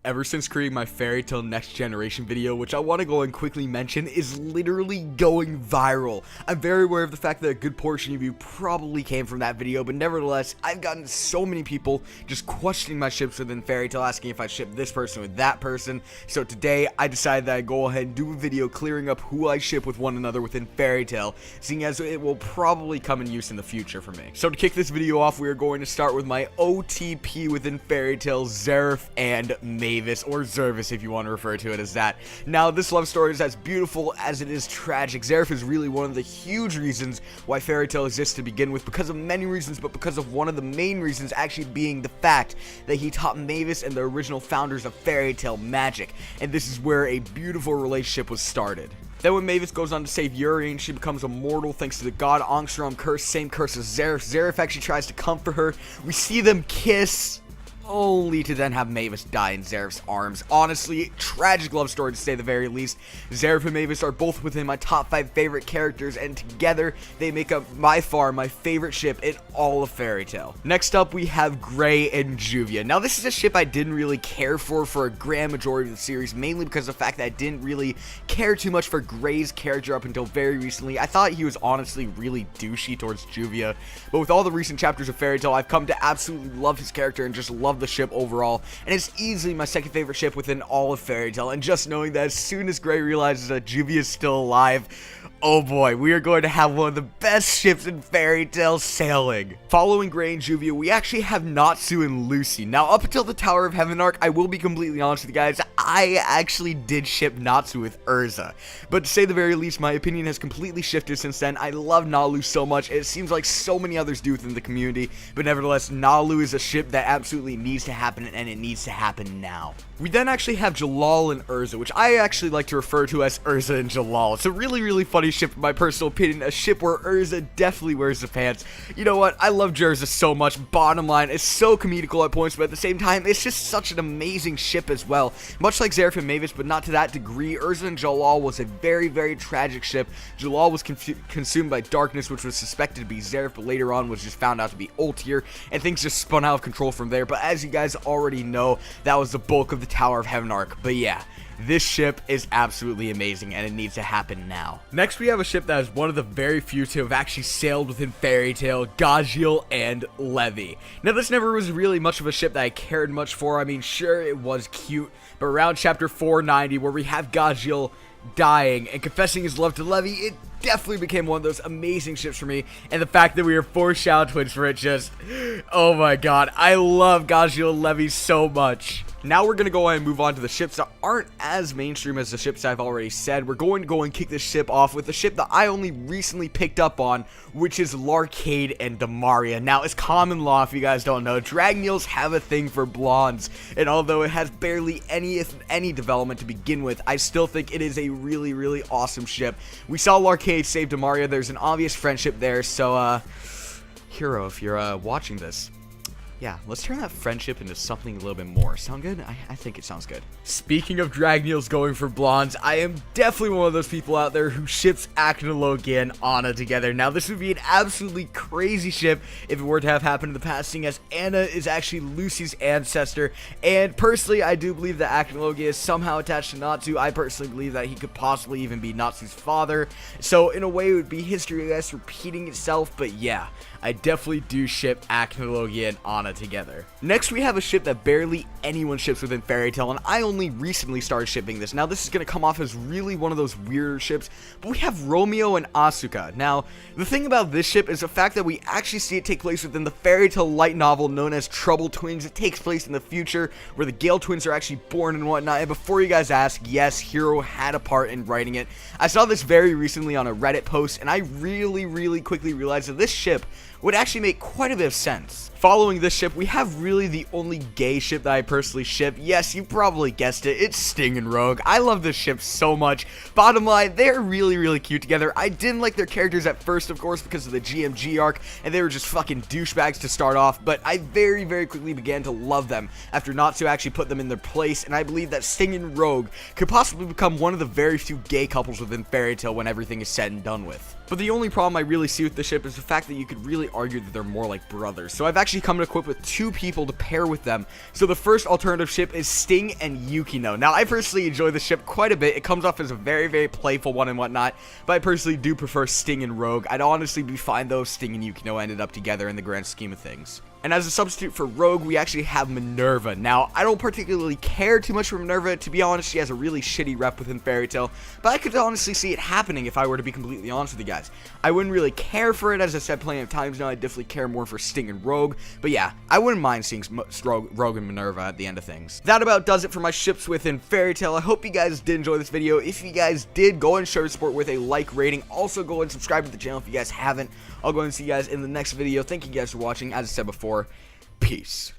ever since creating my Fairy Tail Next Generation video, which I want to go and quickly mention is literally going viral. I'm very aware of the fact that a good portion of you probably came from that video, but nevertheless, I've gotten so many people just questioning my ships within Fairy Tail, asking if I ship this person with that person. So today, I decided that I'd go ahead and do a video clearing up who I ship with one another within Fairy Tail, seeing as it will probably come in use in the future for me. So to kick this video off, we are going to start with my OTP within Fairy Tail, Zeref and Mavis, or Zervis if you want to refer to it as that. Now, this love story is as beautiful as it is tragic. Zeref is really one of the huge reasons why Fairy Tail exists to begin with, because of many reasons, but because of one of the main reasons actually being the fact that he taught Mavis and the original founders of Fairy Tail magic, and this is where a beautiful relationship was started. Then when Mavis goes on to save Yuri and she becomes immortal thanks to the god Angstrom curse, same curse as Zeref. Zeref actually tries to comfort her. We see them kiss, only to then have Mavis die in Zeref's arms. Honestly, tragic love story to say the very least. Zeref and Mavis are both within my top 5 favorite characters, and together they make up by far my favorite ship in all of Fairy Tail. Next up, we have Gray and Juvia. Now, this is a ship I didn't really care for a grand majority of the series, mainly because of the fact that I didn't really care too much for Gray's character up until very recently. I thought he was honestly really douchey towards Juvia, but with all the recent chapters of Fairy Tail, I've come to absolutely love his character and just love the ship overall, and it's easily my second favorite ship within all of Fairy Tail. And just knowing that as soon as Gray realizes that Juvia is still alive, oh boy, we are going to have one of the best ships in Fairy Tail sailing. Following Gray and Juvia, we actually have Natsu and Lucy. Now, up until the Tower of Heaven arc, I will be completely honest with you guys, I actually did ship Natsu with Urza. But to say the very least, my opinion has completely shifted since then. I love Nalu so much. It seems like so many others do within the community, but nevertheless, Nalu is a ship that absolutely needs to happen, and it needs to happen now. We then actually have Jalal and Urza, which I actually like to refer to as Urza and Jalal. It's a really funny ship in my personal opinion, a ship where Urza definitely wears the pants. You know what, I love Urza so much. Bottom line, it's so comedical at points, but at the same time, it's just such an amazing ship as well. Much like Zeref and Mavis, but not to that degree. Urza and Jalal was a very tragic ship. Jalal was consumed by darkness, which was suspected to be Zeref, but later on was just found out to be Ultier, and things just spun out of control from there. But as you guys already know, that was the bulk of the Tower of Heaven arc. But yeah, this ship is absolutely amazing, and it needs to happen now. Next, we have a ship that is one of the very few to have actually sailed within Fairy Tail, Gajeel and Levy. Now, this never was really much of a ship that I cared much for. I mean, sure, it was cute, but around chapter 490, where we have Gajeel dying and confessing his love to Levy, it definitely became one of those amazing ships for me, and the fact that we are 4 Shadow Twins for it just, oh my god, I love Gajeel and Levy so much. Now we're going to go ahead and move on to the ships that aren't as mainstream as the ships I've already said. We're going to go and kick this ship off with the ship that I only recently picked up on, which is Larcade and Demaria. Now, it's common law, if you guys don't know, Dragneels have a thing for blondes, and although it has barely any, if any, development to begin with, I still think it is a really awesome ship. We saw Larcade save Demaria. There's an obvious friendship there, so, Hiro, if you're watching this, yeah, let's turn that friendship into something a little bit more. Sound good? I think it sounds good. Speaking of Dragneels going for blondes, I am definitely one of those people out there who ships Aknologia and Anna together. Now, this would be an absolutely crazy ship if it were to have happened in the past, seeing as Anna is actually Lucy's ancestor. And personally, I do believe that Aknologia is somehow attached to Natsu. I personally believe that he could possibly even be Natsu's father. So, in a way, it would be history, I guess, repeating itself. But yeah, I definitely do ship Aknologia and Anna together. Next, we have a ship that barely anyone ships within Fairy Tail, and I only recently started shipping this. Now, this is going to come off as really one of those weirder ships, but we have Romeo and Asuka. Now, the thing about this ship is the fact that we actually see it take place within the Fairy Tail light novel known as Trouble Twins. It takes place in the future, where the Gale Twins are actually born and whatnot, and before you guys ask, yes, Hiro had a part in writing it. I saw this very recently on a Reddit post, and I really quickly realized that this ship would actually make quite a bit of sense. Following this ship, we have really the only gay ship that I personally ship. Yes, you probably guessed it, it's Sting and Rogue. I love this ship so much. Bottom line, they're really cute together. I didn't like their characters at first, of course, because of the GMG arc, and they were just fucking douchebags to start off, but I very quickly began to love them after Natsu actually put them in their place, and I believe that Sting and Rogue could possibly become one of the very few gay couples within Fairy Tail when everything is said and done with. But the only problem I really see with the ship is the fact that you could really actually argue that they're more like brothers. So I've actually come to equip with 2 people to pair with them. So the first alternative ship is Sting and Yukino. Now, I personally enjoy the ship quite a bit. It comes off as a very, very playful one and whatnot, but I personally do prefer Sting and Rogue. I'd honestly be fine though if Sting and Yukino ended up together in the grand scheme of things. And as a substitute for Rogue, we actually have Minerva. Now, I don't particularly care too much for Minerva. To be honest, she has a really shitty rep within Fairy Tail, but I could honestly see it happening if I were to be completely honest with you guys. I wouldn't really care for it, as I said plenty of times now. I definitely care more for Sting and Rogue, but yeah, I wouldn't mind seeing Rogue and Minerva at the end of things. That about does it for my ships within Fairy Tail. I hope you guys did enjoy this video. If you guys did, go and show your support with a like rating. Also, go and subscribe to the channel if you guys haven't. I'll go and see you guys in the next video. Thank you guys for watching. As I said before, peace.